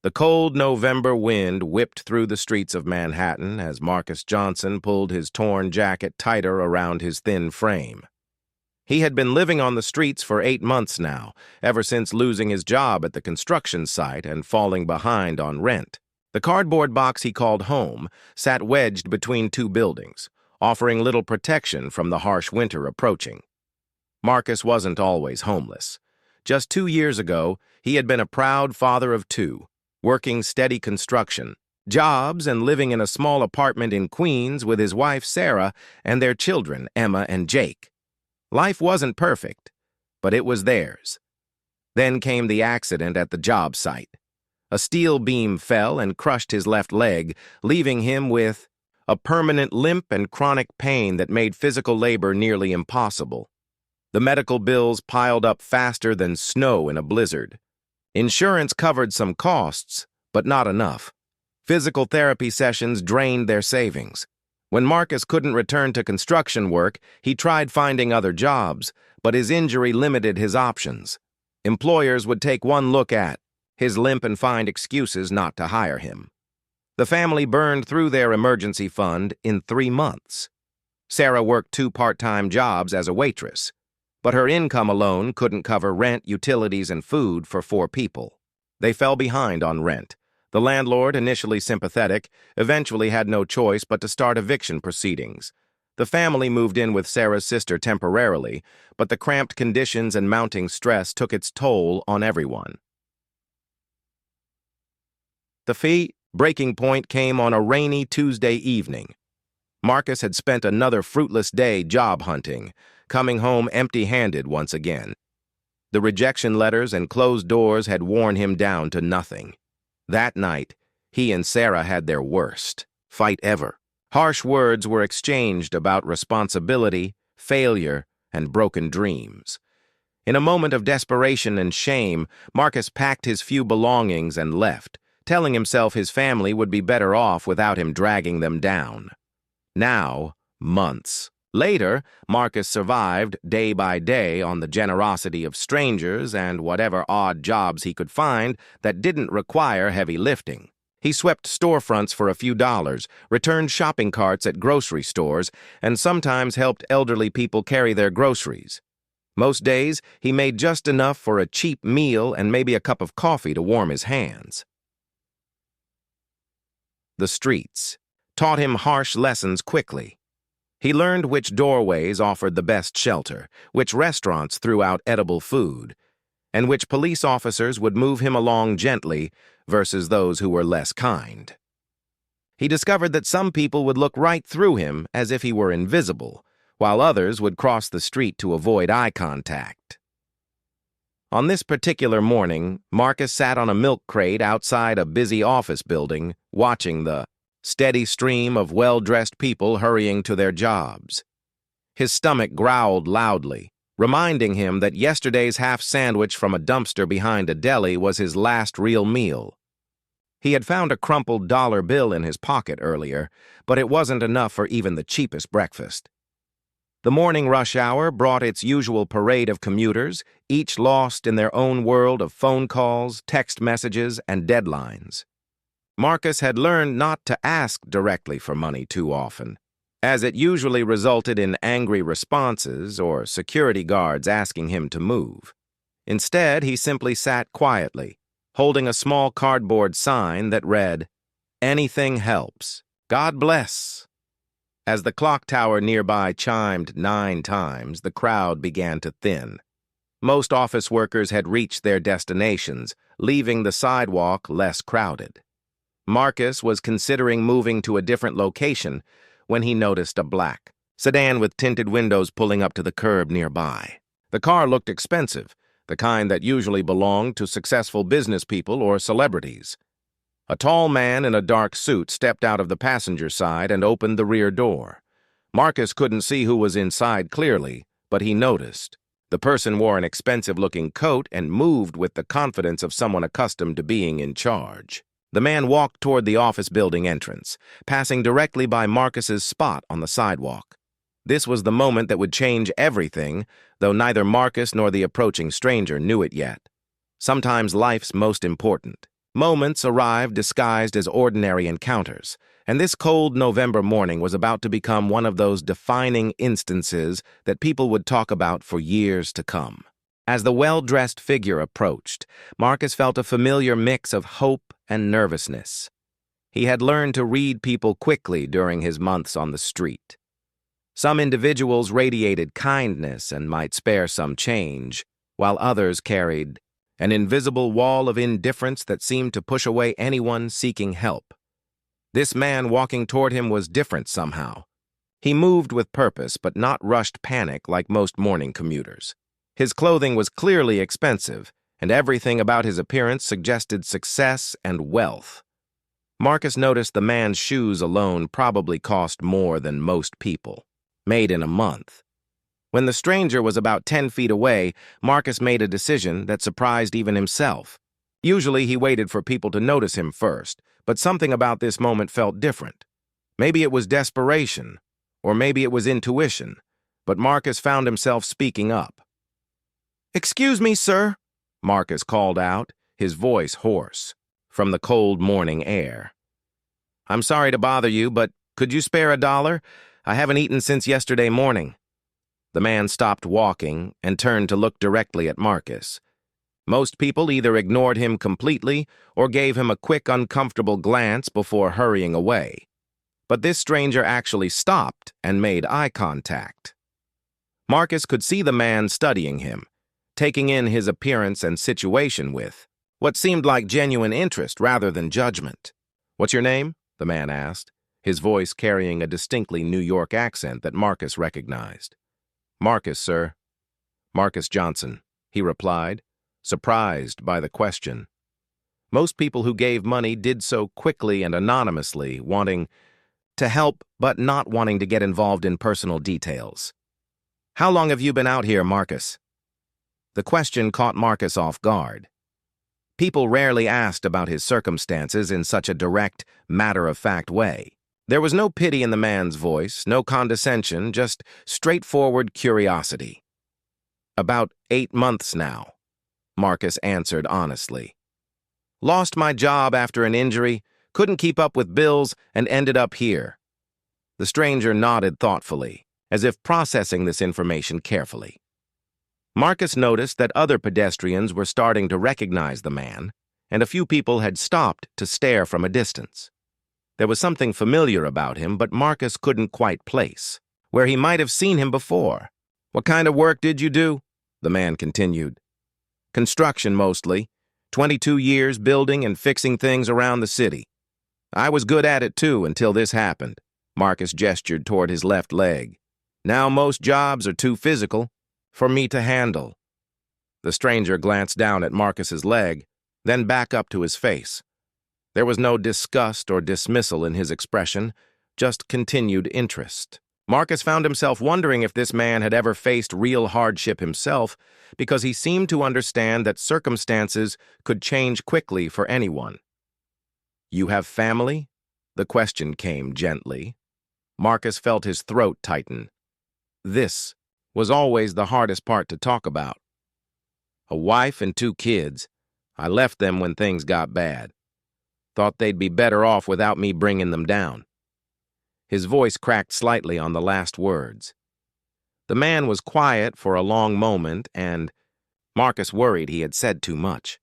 The cold November wind whipped through the streets of Manhattan as Marcus Johnson pulled his torn jacket tighter around his thin frame. He had been living on the streets for 8 months now, ever since losing his job at the construction site and falling behind on rent. The cardboard box he called home sat wedged between two buildings, offering little protection from the harsh winter approaching. Marcus wasn't always homeless. Just 2 years ago, he had been a proud father of 2, working steady construction, jobs, and living in a small apartment in Queens with his wife Sarah and their children Emma and Jake. Life wasn't perfect, but it was theirs. Then came the accident at the job site. A steel beam fell and crushed his left leg, leaving him with a permanent limp and chronic pain that made physical labor nearly impossible. The medical bills piled up faster than snow in a blizzard. Insurance covered some costs, but not enough. Physical therapy sessions drained their savings. When Marcus couldn't return to construction work, he tried finding other jobs, but his injury limited his options. Employers would take one look at his limp and find excuses not to hire him. The family burned through their emergency fund in 3 months. Sarah worked 2 part-time jobs as a waitress, but her income alone couldn't cover rent, utilities, and food for 4 people. They fell behind on rent. The landlord, initially sympathetic, eventually had no choice but to start eviction proceedings. The family moved in with Sarah's sister temporarily, but the cramped conditions and mounting stress took its toll on everyone. The breaking point came on a rainy Tuesday evening. Marcus had spent another fruitless day job hunting, coming home empty-handed once again. The rejection letters and closed doors had worn him down to nothing. That night, he and Sarah had their worst fight ever. Harsh words were exchanged about responsibility, failure, and broken dreams. In a moment of desperation and shame, Marcus packed his few belongings and left, telling himself his family would be better off without him dragging them down. Now, months later, Marcus survived day by day on the generosity of strangers and whatever odd jobs he could find that didn't require heavy lifting. He swept storefronts for a few dollars, returned shopping carts at grocery stores, and sometimes helped elderly people carry their groceries. Most days, he made just enough for a cheap meal and maybe a cup of coffee to warm his hands. The streets taught him harsh lessons quickly. He learned which doorways offered the best shelter, which restaurants threw out edible food, and which police officers would move him along gently versus those who were less kind. He discovered that some people would look right through him as if he were invisible, while others would cross the street to avoid eye contact. On this particular morning, Marcus sat on a milk crate outside a busy office building, watching the steady stream of well-dressed people hurrying to their jobs. His stomach growled loudly, reminding him that yesterday's half sandwich from a dumpster behind a deli was his last real meal. He had found a crumpled dollar bill in his pocket earlier, but it wasn't enough for even the cheapest breakfast. The morning rush hour brought its usual parade of commuters, each lost in their own world of phone calls, text messages, and deadlines. Marcus had learned not to ask directly for money too often, as it usually resulted in angry responses or security guards asking him to move. Instead, he simply sat quietly, holding a small cardboard sign that read, "Anything helps. God bless." As the clock tower nearby chimed 9 times, the crowd began to thin. Most office workers had reached their destinations, leaving the sidewalk less crowded. Marcus was considering moving to a different location when he noticed a black sedan with tinted windows pulling up to the curb nearby. The car looked expensive, the kind that usually belonged to successful business people or celebrities. A tall man in a dark suit stepped out of the passenger side and opened the rear door. Marcus couldn't see who was inside clearly, but he noticed. The person wore an expensive-looking coat and moved with the confidence of someone accustomed to being in charge. The man walked toward the office building entrance, passing directly by Marcus's spot on the sidewalk. This was the moment that would change everything, though neither Marcus nor the approaching stranger knew it yet. Sometimes life's most important Moments arrived disguised as ordinary encounters, and this cold November morning was about to become one of those defining instances that people would talk about for years to come. As the well-dressed figure approached, Marcus felt a familiar mix of hope and nervousness. He had learned to read people quickly during his months on the street. Some individuals radiated kindness and might spare some change, while others carried an invisible wall of indifference that seemed to push away anyone seeking help. This man walking toward him was different somehow. He moved with purpose, but not rushed panic like most morning commuters. His clothing was clearly expensive, and everything about his appearance suggested success and wealth. Marcus noticed the man's shoes alone probably cost more than most people, made in a month. When the stranger was about 10 feet away, Marcus made a decision that surprised even himself. Usually he waited for people to notice him first, but something about this moment felt different. Maybe it was desperation, or maybe it was intuition, but Marcus found himself speaking up. "Excuse me, sir," Marcus called out, his voice hoarse, from the cold morning air. "I'm sorry to bother you, but could you spare $1? I haven't eaten since yesterday morning." The man stopped walking and turned to look directly at Marcus. Most people either ignored him completely or gave him a quick, uncomfortable glance before hurrying away. But this stranger actually stopped and made eye contact. Marcus could see the man studying him, taking in his appearance and situation with what seemed like genuine interest rather than judgment. "What's your name?" the man asked, his voice carrying a distinctly New York accent that Marcus recognized. "Marcus, sir." "Marcus Johnson," he replied, surprised by the question. Most people who gave money did so quickly and anonymously, wanting to help but not wanting to get involved in personal details. "How long have you been out here, Marcus?" The question caught Marcus off guard. People rarely asked about his circumstances in such a direct, matter-of-fact way. There was no pity in the man's voice, no condescension, just straightforward curiosity. "About 8 months now," Marcus answered honestly. "Lost my job after an injury, couldn't keep up with bills, and ended up here." The stranger nodded thoughtfully, as if processing this information carefully. Marcus noticed that other pedestrians were starting to recognize the man, and a few people had stopped to stare from a distance. There was something familiar about him, but Marcus couldn't quite place where he might have seen him before. "What kind of work did you do?" the man continued. "Construction mostly. 22 years building and fixing things around the city. I was good at it too until this happened." Marcus gestured toward his left leg. "Now most jobs are too physical for me to handle." The stranger glanced down at Marcus's leg, then back up to his face. There was no disgust or dismissal in his expression, just continued interest. Marcus found himself wondering if this man had ever faced real hardship himself, because he seemed to understand that circumstances could change quickly for anyone. "You have family?" The question came gently. Marcus felt his throat tighten. This was always the hardest part to talk about. "A wife and 2 kids. I left them when things got bad. Thought they'd be better off without me bringing them down." His voice cracked slightly on the last words. The man was quiet for a long moment, and Marcus worried he had said too much.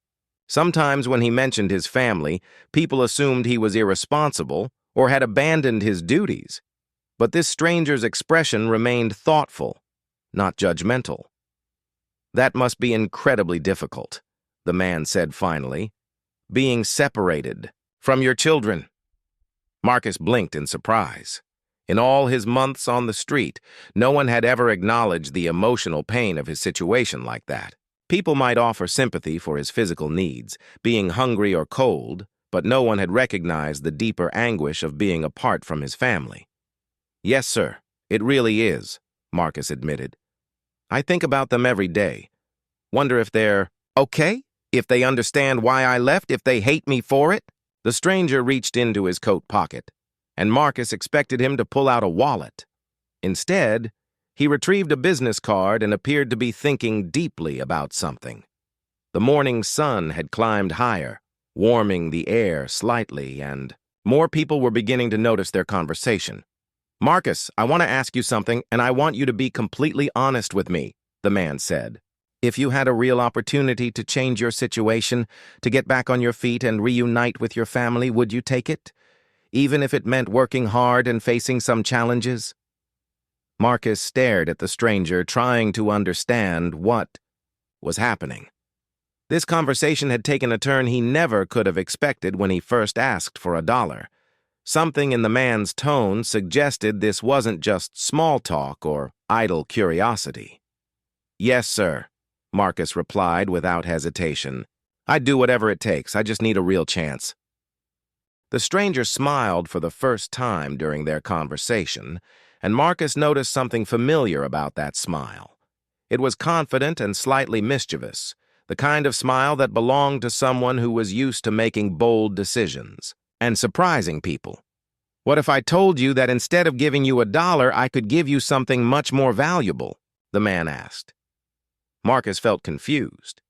Sometimes when he mentioned his family, people assumed he was irresponsible or had abandoned his duties. But this stranger's expression remained thoughtful, not judgmental. "That must be incredibly difficult," the man said finally. "Being separated from your children." Marcus blinked in surprise. In all his months on the street, no one had ever acknowledged the emotional pain of his situation like that. People might offer sympathy for his physical needs, being hungry or cold, but no one had recognized the deeper anguish of being apart from his family. "Yes, sir, it really is," Marcus admitted. "I think about them every day. Wonder if they're okay? If they understand why I left, if they hate me for it?" The stranger reached into his coat pocket, and Marcus expected him to pull out a wallet. Instead, he retrieved a business card and appeared to be thinking deeply about something. The morning sun had climbed higher, warming the air slightly, and more people were beginning to notice their conversation. "Marcus, I want to ask you something, and I want you to be completely honest with me," the man said. "If you had a real opportunity to change your situation, to get back on your feet and reunite with your family, would you take it? Even if it meant working hard and facing some challenges?" Marcus stared at the stranger, trying to understand what was happening. This conversation had taken a turn he never could have expected when he first asked for $1. Something in the man's tone suggested this wasn't just small talk or idle curiosity. "Yes, sir," Marcus replied without hesitation. "I'd do whatever it takes. I just need a real chance." The stranger smiled for the first time during their conversation, and Marcus noticed something familiar about that smile. It was confident and slightly mischievous, the kind of smile that belonged to someone who was used to making bold decisions and surprising people. "What if I told you that instead of giving you $1, I could give you something much more valuable?" the man asked. Marcus felt confused.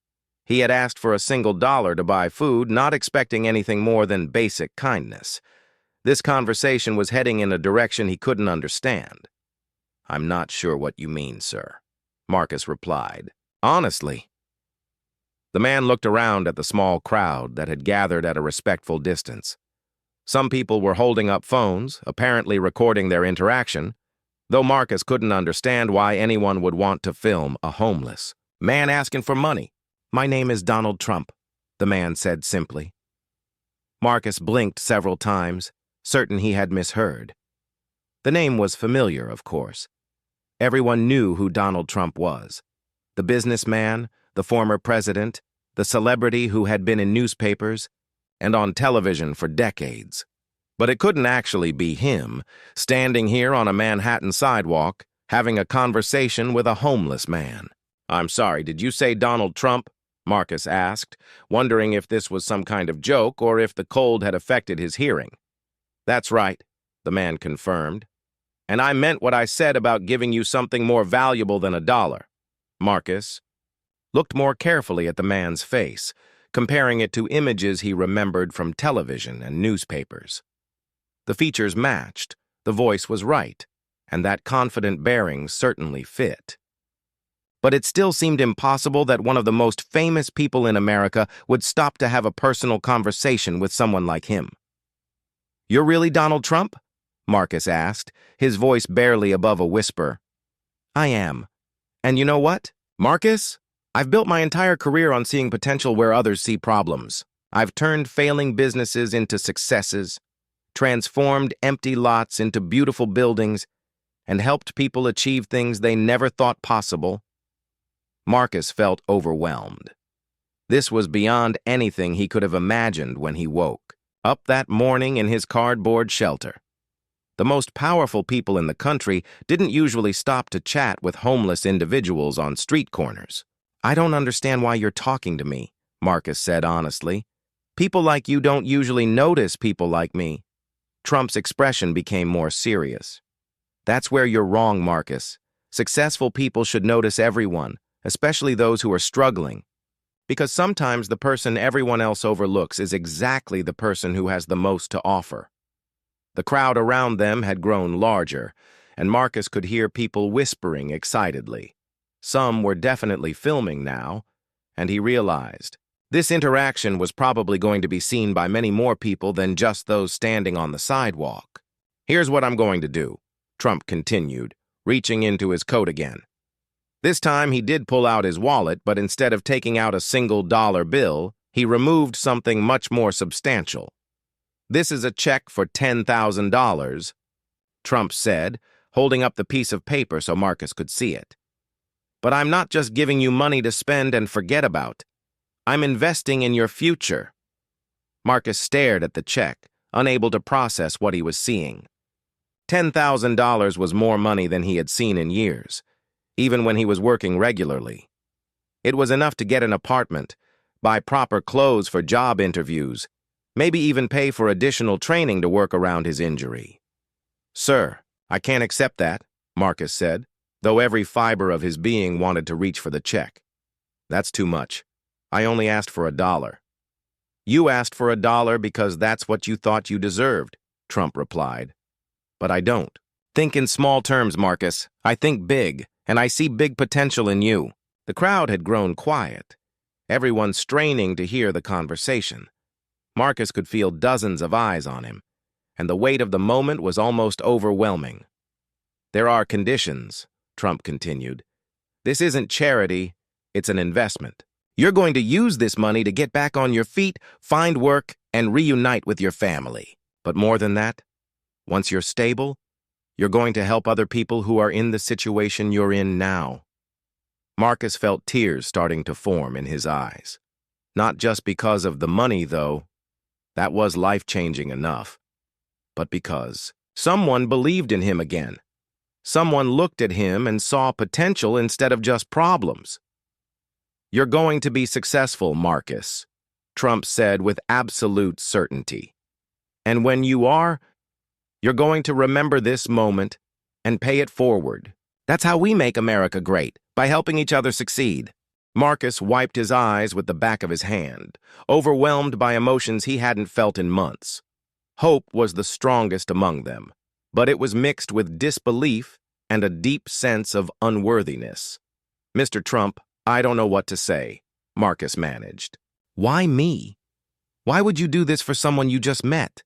He had asked for a single dollar to buy food, not expecting anything more than basic kindness. This conversation was heading in a direction he couldn't understand. "I'm not sure what you mean, sir," Marcus replied. "Honestly." The man looked around at the small crowd that had gathered at a respectful distance. Some people were holding up phones, apparently recording their interaction, though Marcus couldn't understand why anyone would want to film a homeless man asking for money. "My name is Donald Trump," the man said simply. Marcus blinked several times, certain he had misheard. The name was familiar, of course. Everyone knew who Donald Trump was. The businessman, the former president, the celebrity who had been in newspapers and on television for decades. But it couldn't actually be him, standing here on a Manhattan sidewalk, having a conversation with a homeless man. "I'm sorry, did you say Donald Trump?" Marcus asked, wondering if this was some kind of joke or if the cold had affected his hearing. "That's right," the man confirmed. "And I meant what I said about giving you something more valuable than $1. Marcus looked more carefully at the man's face, comparing it to images he remembered from television and newspapers. The features matched, the voice was right, and that confident bearing certainly fit. But it still seemed impossible that one of the most famous people in America would stop to have a personal conversation with someone like him. "You're really Donald Trump?" Marcus asked, his voice barely above a whisper. "I am. And you know what, Marcus? I've built my entire career on seeing potential where others see problems. I've turned failing businesses into successes, transformed empty lots into beautiful buildings, and helped people achieve things they never thought possible." Marcus felt overwhelmed. This was beyond anything he could have imagined when he woke up that morning in his cardboard shelter. The most powerful people in the country didn't usually stop to chat with homeless individuals on street corners. "I don't understand why you're talking to me," Marcus said honestly. "People like you don't usually notice people like me." Trump's expression became more serious. "That's where you're wrong, Marcus. Successful people should notice everyone, especially those who are struggling. Because sometimes the person everyone else overlooks is exactly the person who has the most to offer." The crowd around them had grown larger, and Marcus could hear people whispering excitedly. Some were definitely filming now, and he realized this interaction was probably going to be seen by many more people than just those standing on the sidewalk. "Here's what I'm going to do," Trump continued, reaching into his coat again. This time he did pull out his wallet, but instead of taking out a single dollar bill, he removed something much more substantial. "This is a check for $10,000, Trump said, holding up the piece of paper so Marcus could see it. "But I'm not just giving you money to spend and forget about. I'm investing in your future." Marcus stared at the check, unable to process what he was seeing. $10,000 was more money than he had seen in years, even when he was working regularly. It was enough to get an apartment, buy proper clothes for job interviews, maybe even pay for additional training to work around his injury. "Sir, I can't accept that," Marcus said, though every fiber of his being wanted to reach for the check. "That's too much. I only asked for $1." You asked for $1 because that's what you thought you deserved, Trump replied. But I don't. Think in small terms, Marcus. I think big, and I see big potential in you. The crowd had grown quiet, everyone straining to hear the conversation. Marcus could feel dozens of eyes on him, and the weight of the moment was almost overwhelming. There are conditions, Trump continued. This isn't charity, it's an investment. You're going to use this money to get back on your feet, find work, and reunite with your family. But more than that, once you're stable, you're going to help other people who are in the situation you're in now. Marcus felt tears starting to form in his eyes. Not just because of the money, though. That was life-changing enough. But because someone believed in him again. Someone looked at him and saw potential instead of just problems. You're going to be successful, Marcus, Trump said with absolute certainty. And when you are, you're going to remember this moment and pay it forward. That's how we make America great, by helping each other succeed. Marcus wiped his eyes with the back of his hand, overwhelmed by emotions he hadn't felt in months. Hope was the strongest among them, but it was mixed with disbelief and a deep sense of unworthiness. Mr. Trump, I don't know what to say, Marcus managed. Why me? Why would you do this for someone you just met?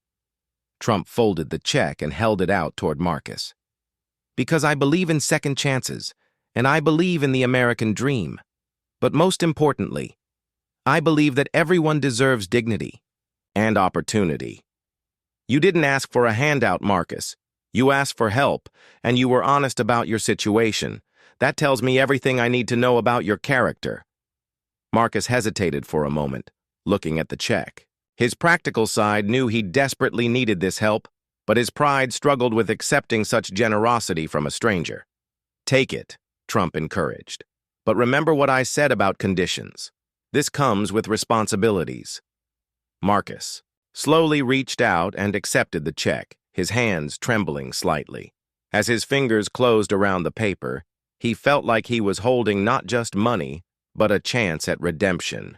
Trump folded the check and held it out toward Marcus. Because I believe in second chances, and I believe in the American dream. But most importantly, I believe that everyone deserves dignity and opportunity. You didn't ask for a handout, Marcus. You asked for help, and you were honest about your situation. That tells me everything I need to know about your character. Marcus hesitated for a moment, looking at the check. His practical side knew he desperately needed this help, but his pride struggled with accepting such generosity from a stranger. Take it, Trump encouraged. But remember what I said about conditions. This comes with responsibilities. Marcus slowly reached out and accepted the check, his hands trembling slightly. As his fingers closed around the paper, he felt like he was holding not just money, but a chance at redemption.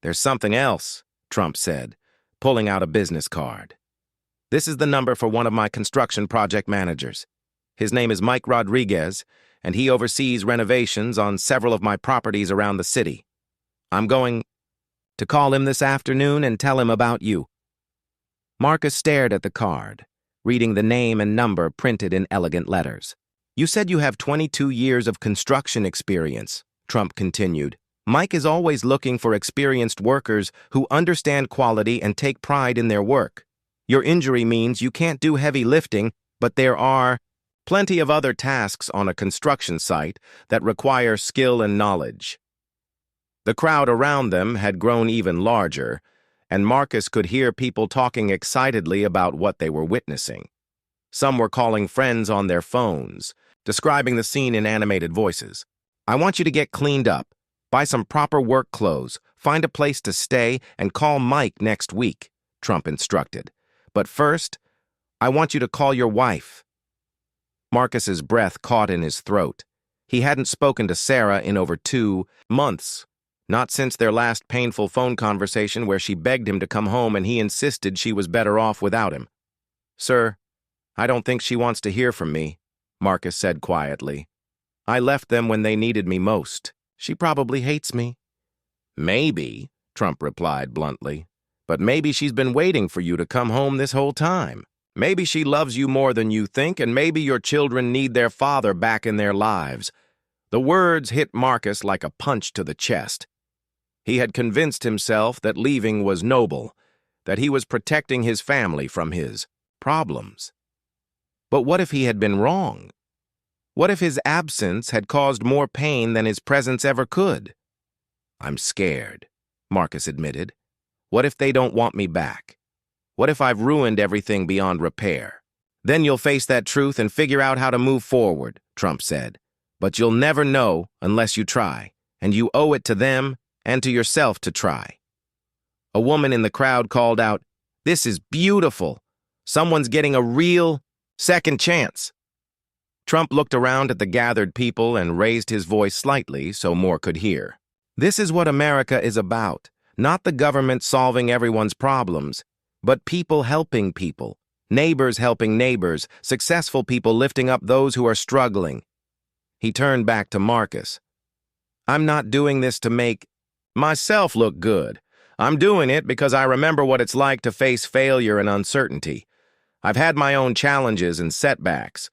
There's something else, Trump said, pulling out a business card. This is the number for one of my construction project managers. His name is Mike Rodriguez, and he oversees renovations on several of my properties around the city. I'm going to call him this afternoon and tell him about you. Marcus stared at the card, reading the name and number printed in elegant letters. You said you have 22 years of construction experience, Trump continued. Mike is always looking for experienced workers who understand quality and take pride in their work. Your injury means you can't do heavy lifting, but there are plenty of other tasks on a construction site that require skill and knowledge. The crowd around them had grown even larger, and Marcus could hear people talking excitedly about what they were witnessing. Some were calling friends on their phones, describing the scene in animated voices. I want you to get cleaned up, buy some proper work clothes, find a place to stay, and call Mike next week, Trump instructed. But first, I want you to call your wife. Marcus's breath caught in his throat. He hadn't spoken to Sarah in over 2 months, not since their last painful phone conversation where she begged him to come home and he insisted she was better off without him. Sir, I don't think she wants to hear from me, Marcus said quietly. I left them when they needed me most. She probably hates me. Maybe, Trump replied bluntly, but maybe she's been waiting for you to come home this whole time. Maybe she loves you more than you think, and maybe your children need their father back in their lives. The words hit Marcus like a punch to the chest. He had convinced himself that leaving was noble, that he was protecting his family from his problems. But what if he had been wrong? What if his absence had caused more pain than his presence ever could? I'm scared, Marcus admitted. What if they don't want me back? What if I've ruined everything beyond repair? Then you'll face that truth and figure out how to move forward, Trump said. But you'll never know unless you try, and you owe it to them and to yourself to try. A woman in the crowd called out, "This is beautiful. Someone's getting a real second chance." Trump looked around at the gathered people and raised his voice slightly so more could hear. This is what America is about. Not the government solving everyone's problems, but people helping people, neighbors helping neighbors, successful people lifting up those who are struggling. He turned back to Marcus. I'm not doing this to make myself look good. I'm doing it because I remember what it's like to face failure and uncertainty. I've had my own challenges and setbacks.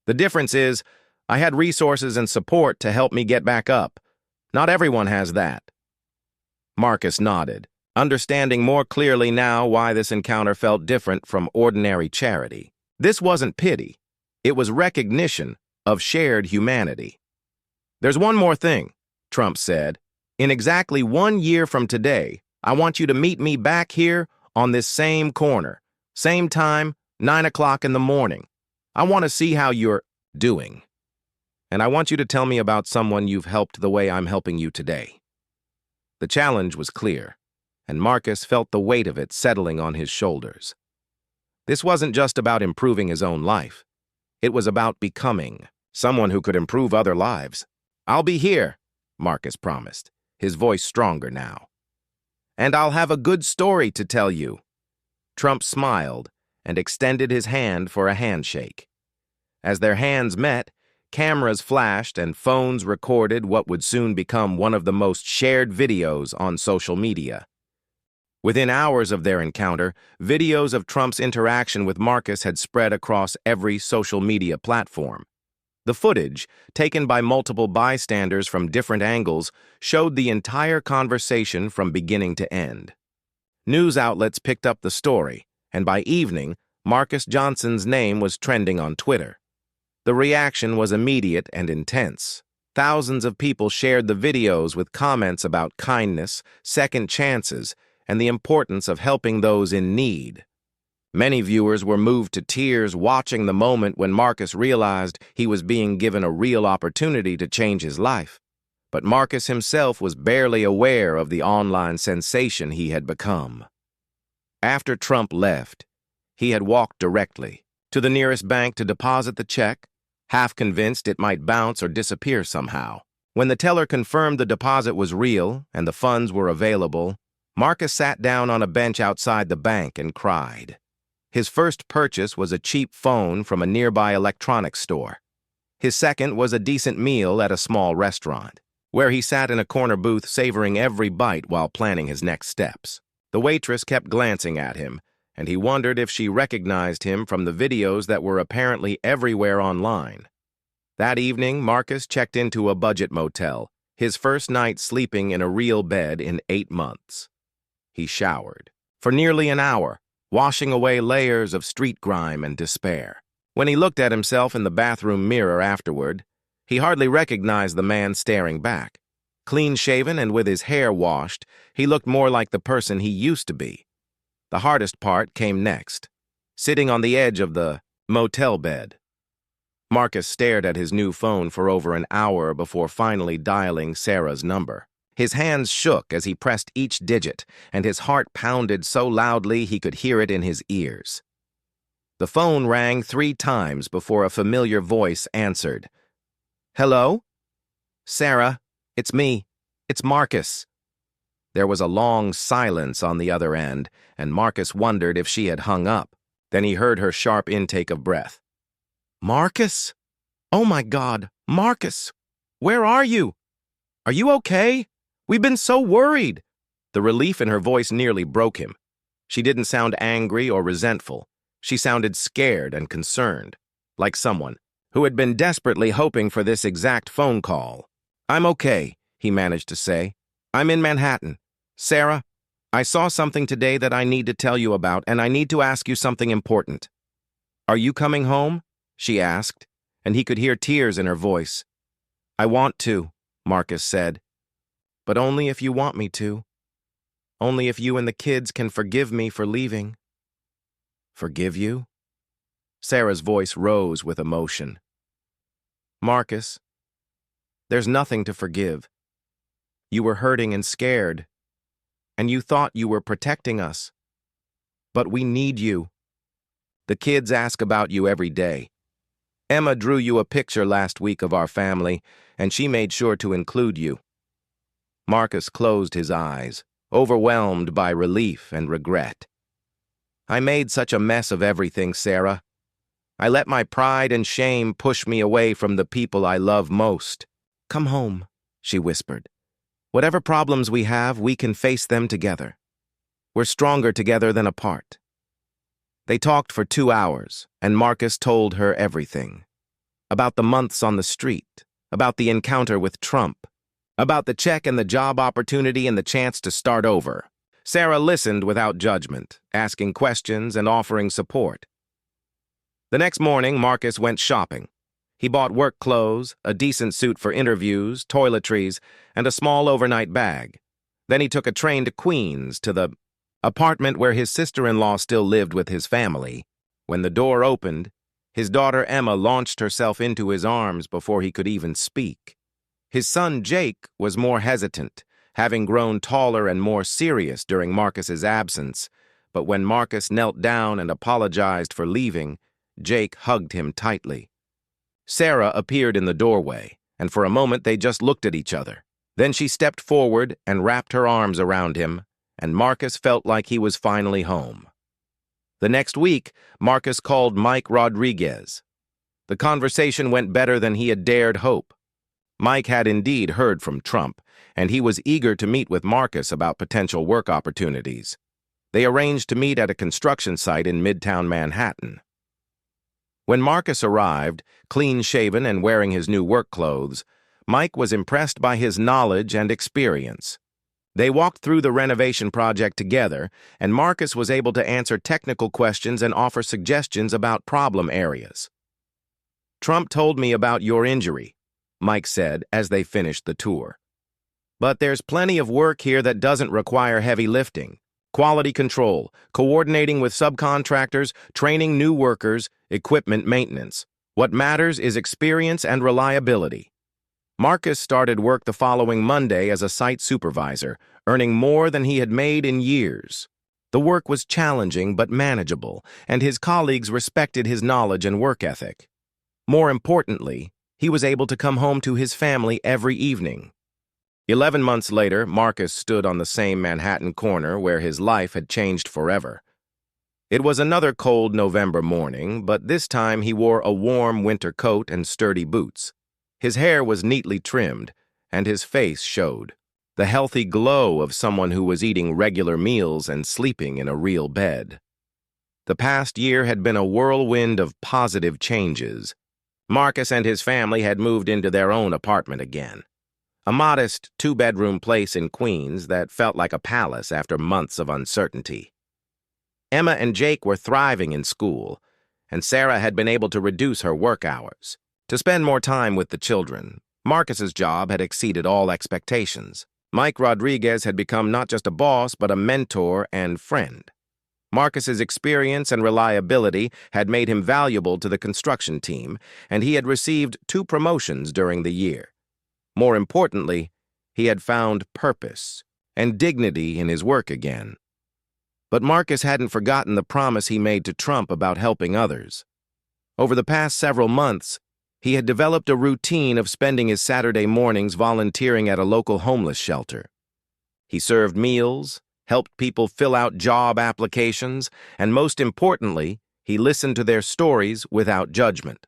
The difference is, I had resources and support to help me get back up. Not everyone has that. Marcus nodded, understanding more clearly now why this encounter felt different from ordinary charity. This wasn't pity. It was recognition of shared humanity. There's one more thing, Trump said. In exactly 1 year from today, I want you to meet me back here on this same corner, same time, 9 o'clock in the morning. I want to see how you're doing. And I want you to tell me about someone you've helped the way I'm helping you today. The challenge was clear, and Marcus felt the weight of it settling on his shoulders. This wasn't just about improving his own life. It was about becoming someone who could improve other lives. I'll be here, Marcus promised, his voice stronger now. And I'll have a good story to tell you. Trump smiled and extended his hand for a handshake. As their hands met, cameras flashed and phones recorded what would soon become one of the most shared videos on social media. Within hours of their encounter, videos of Trump's interaction with Marcus had spread across every social media platform. The footage, taken by multiple bystanders from different angles, showed the entire conversation from beginning to end. News outlets picked up the story, and by evening, Marcus Johnson's name was trending on Twitter. The reaction was immediate and intense. Thousands of people shared the videos with comments about kindness, second chances, and the importance of helping those in need. Many viewers were moved to tears watching the moment when Marcus realized he was being given a real opportunity to change his life. But Marcus himself was barely aware of the online sensation he had become. After Trump left, he had walked directly to the nearest bank to deposit the check, half convinced it might bounce or disappear somehow. When the teller confirmed the deposit was real and the funds were available, Marcus sat down on a bench outside the bank and cried. His first purchase was a cheap phone from a nearby electronics store. His second was a decent meal at a small restaurant, where he sat in a corner booth savoring every bite while planning his next steps. The waitress kept glancing at him, and he wondered if she recognized him from the videos that were apparently everywhere online. That evening, Marcus checked into a budget motel, his first night sleeping in a real bed in 8 months. He showered for nearly an hour, washing away layers of street grime and despair. When he looked at himself in the bathroom mirror afterward, he hardly recognized the man staring back. Clean-shaven and with his hair washed, he looked more like the person he used to be. The hardest part came next, sitting on the edge of the motel bed. Marcus stared at his new phone for over an hour before finally dialing Sarah's number. His hands shook as he pressed each digit, and his heart pounded so loudly he could hear it in his ears. The phone rang 3 times before a familiar voice answered. "Hello? Sarah, it's me. It's Marcus." There was a long silence on the other end, and Marcus wondered if she had hung up. Then he heard her sharp intake of breath. "Marcus? Oh my God, Marcus! Where are you? Are you okay? We've been so worried." The relief in her voice nearly broke him. She didn't sound angry or resentful. She sounded scared and concerned, like someone who had been desperately hoping for this exact phone call. "I'm okay," he managed to say. "I'm in Manhattan. Sarah, I saw something today that I need to tell you about, and I need to ask you something important." "Are you coming home?" she asked, and he could hear tears in her voice. "I want to," Marcus said. "But only if you want me to. Only if you and the kids can forgive me for leaving." "Forgive you?" Sarah's voice rose with emotion. "Marcus, there's nothing to forgive. You were hurting and scared, and you thought you were protecting us. But we need you. The kids ask about you every day. Emma drew you a picture last week of our family, and she made sure to include you." Marcus closed his eyes, overwhelmed by relief and regret. "I made such a mess of everything, Sarah. I let my pride and shame push me away from the people I love most." "Come home," she whispered. "Whatever problems we have, we can face them together. We're stronger together than apart." They talked for 2 hours, and Marcus told her everything. About the months on the street, about the encounter with Trump, about the check and the job opportunity and the chance to start over. Sarah listened without judgment, asking questions and offering support. The next morning, Marcus went shopping. He bought work clothes, a decent suit for interviews, toiletries, and a small overnight bag. Then he took a train to Queens, to the apartment where his sister-in-law still lived with his family. When the door opened, his daughter Emma launched herself into his arms before he could even speak. His son Jake was more hesitant, having grown taller and more serious during Marcus's absence, but when Marcus knelt down and apologized for leaving, Jake hugged him tightly. Sarah appeared in the doorway, and for a moment they just looked at each other. Then she stepped forward and wrapped her arms around him, and Marcus felt like he was finally home. The next week, Marcus called Mike Rodriguez. The conversation went better than he had dared hope. Mike had indeed heard from Trump, and he was eager to meet with Marcus about potential work opportunities. They arranged to meet at a construction site in Midtown Manhattan. When Marcus arrived, clean-shaven and wearing his new work clothes, Mike was impressed by his knowledge and experience. They walked through the renovation project together, and Marcus was able to answer technical questions and offer suggestions about problem areas. "Trump told me about your injury," Mike said as they finished the tour. "But there's plenty of work here that doesn't require heavy lifting. Quality control, coordinating with subcontractors, training new workers, equipment maintenance. What matters is experience and reliability." Marcus started work the following Monday as a site supervisor, earning more than he had made in years. The work was challenging but manageable, and his colleagues respected his knowledge and work ethic. More importantly, he was able to come home to his family every evening. 11 months later, Marcus stood on the same Manhattan corner where his life had changed forever. It was another cold November morning, but this time he wore a warm winter coat and sturdy boots. His hair was neatly trimmed, and his face showed the healthy glow of someone who was eating regular meals and sleeping in a real bed. The past year had been a whirlwind of positive changes. Marcus and his family had moved into their own apartment again, a modest 2-bedroom place in Queens that felt like a palace after months of uncertainty. Emma and Jake were thriving in school, and Sarah had been able to reduce her work hours to spend more time with the children. Marcus's job had exceeded all expectations. Mike Rodriguez had become not just a boss, but a mentor and friend. Marcus's experience and reliability had made him valuable to the construction team, and he had received 2 promotions during the year. More importantly, he had found purpose and dignity in his work again. But Marcus hadn't forgotten the promise he made to Trump about helping others. Over the past several months, he had developed a routine of spending his Saturday mornings volunteering at a local homeless shelter. He served meals, helped people fill out job applications, and most importantly, he listened to their stories without judgment.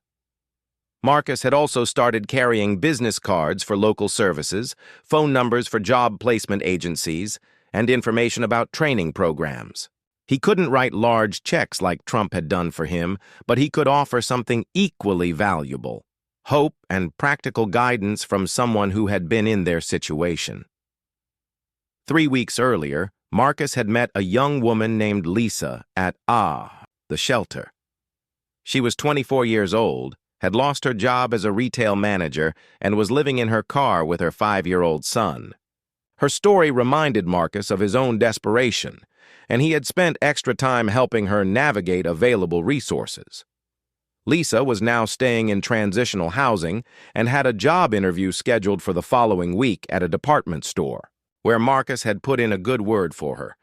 Marcus had also started carrying business cards for local services, phone numbers for job placement agencies, and information about training programs. He couldn't write large checks like Trump had done for him, but he could offer something equally valuable: hope and practical guidance from someone who had been in their situation. 3 weeks earlier, Marcus had met a young woman named Lisa at the shelter. She was 24 years old, had lost her job as a retail manager, and was living in her car with her 5-year-old son. Her story reminded Marcus of his own desperation, and he had spent extra time helping her navigate available resources. Lisa was now staying in transitional housing and had a job interview scheduled for the following week at a department store, where Marcus had put in a good word for her.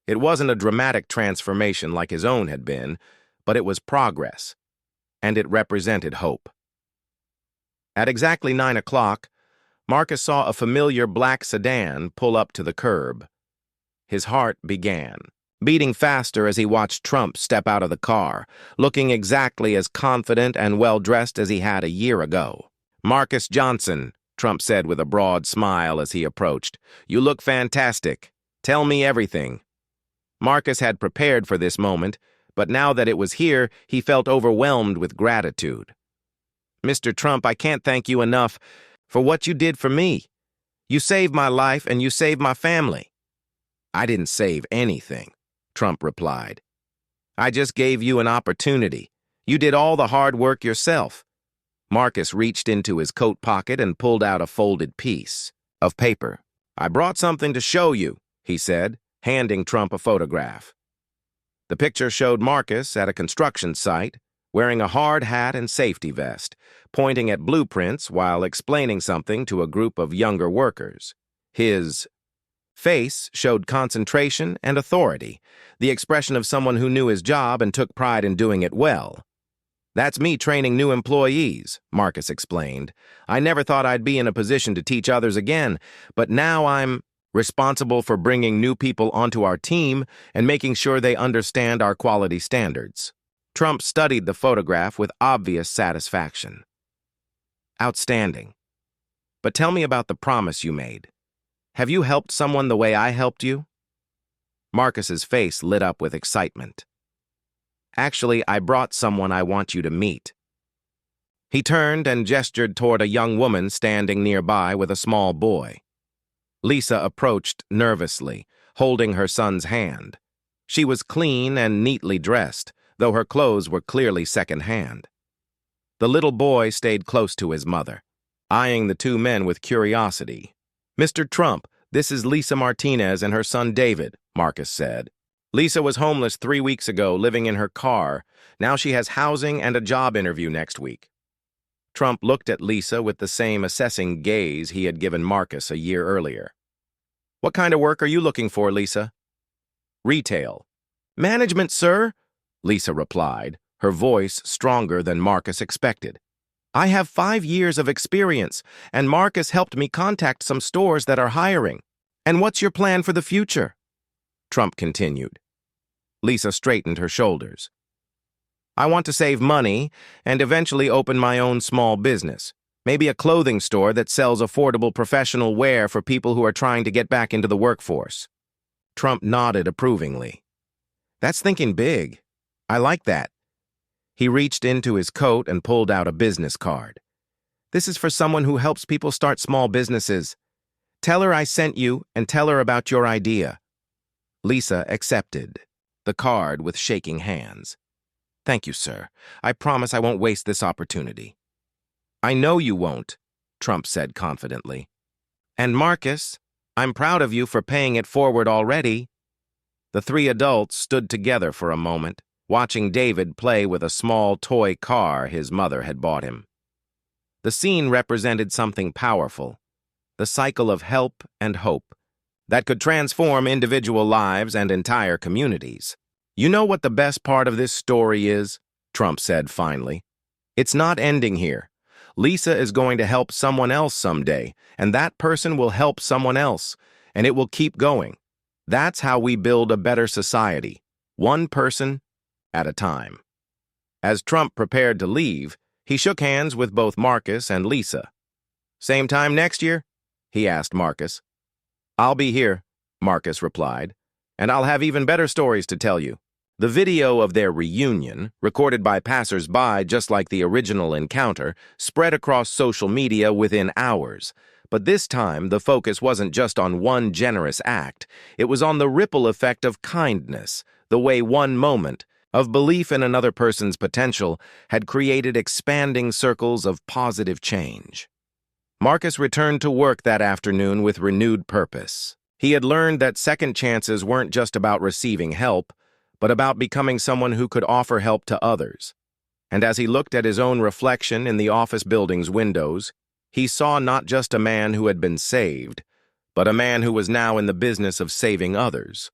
It wasn't a dramatic transformation like his own had been, but it was progress, and it represented hope. At exactly 9 o'clock, Marcus saw a familiar black sedan pull up to the curb. His heart began beating faster as he watched Trump step out of the car, looking exactly as confident and well-dressed as he had a year ago. "Marcus Johnson," Trump said with a broad smile as he approached. "You look fantastic. Tell me everything." Marcus had prepared for this moment, but now that it was here, he felt overwhelmed with gratitude. "Mr. Trump, I can't thank you enough for what you did for me. You saved my life and you saved my family." "I didn't save anything," Trump replied. "I just gave you an opportunity. You did all the hard work yourself." Marcus reached into his coat pocket and pulled out a folded piece of paper. "I brought something to show you," he said, handing Trump a photograph. The picture showed Marcus at a construction site, wearing a hard hat and safety vest, pointing at blueprints while explaining something to a group of younger workers. His face showed concentration and authority, the expression of someone who knew his job and took pride in doing it well. "That's me training new employees," Marcus explained. "I never thought I'd be in a position to teach others again, but now I'm responsible for bringing new people onto our team and making sure they understand our quality standards." Trump studied the photograph with obvious satisfaction. "Outstanding. But tell me about the promise you made. Have you helped someone the way I helped you?" Marcus's face lit up with excitement. "Actually, I brought someone I want you to meet." He turned and gestured toward a young woman standing nearby with a small boy. Lisa approached nervously, holding her son's hand. She was clean and neatly dressed, though her clothes were clearly second-hand. The little boy stayed close to his mother, eyeing the two men with curiosity. "Mr. Trump, this is Lisa Martinez and her son David," Marcus said. "Lisa was homeless 3 weeks ago, living in her car. Now she has housing and a job interview next week." Trump looked at Lisa with the same assessing gaze he had given Marcus a year earlier. "What kind of work are you looking for, Lisa?" "Retail." "Management, sir," Lisa replied, her voice stronger than Marcus expected. "I have 5 years of experience, and Marcus helped me contact some stores that are hiring. And what's your plan for the future?" Trump continued. Lisa straightened her shoulders. "I want to save money and eventually open my own small business. Maybe a clothing store that sells affordable professional wear for people who are trying to get back into the workforce." Trump nodded approvingly. "That's thinking big. I like that." He reached into his coat and pulled out a business card. "This is for someone who helps people start small businesses. Tell her I sent you and tell her about your idea." Lisa accepted the card with shaking hands. "Thank you, sir. I promise I won't waste this opportunity." "I know you won't," Trump said confidently. "And Marcus, I'm proud of you for paying it forward already." The three adults stood together for a moment, watching David play with a small toy car his mother had bought him. The scene represented something powerful, the cycle of help and hope that could transform individual lives and entire communities. "You know what the best part of this story is?" Trump said finally. "It's not ending here. Lisa is going to help someone else someday, and that person will help someone else, and it will keep going. That's how we build a better society, one person at a time." As Trump prepared to leave, he shook hands with both Marcus and Lisa. "Same time next year?" he asked Marcus. "I'll be here," Marcus replied, "and I'll have even better stories to tell you." The video of their reunion, recorded by passers-by just like the original encounter, spread across social media within hours. But this time, the focus wasn't just on one generous act. It was on the ripple effect of kindness, the way one moment of belief in another person's potential had created expanding circles of positive change. Marcus returned to work that afternoon with renewed purpose. He had learned that second chances weren't just about receiving help, but about becoming someone who could offer help to others. And as he looked at his own reflection in the office building's windows, he saw not just a man who had been saved, but a man who was now in the business of saving others.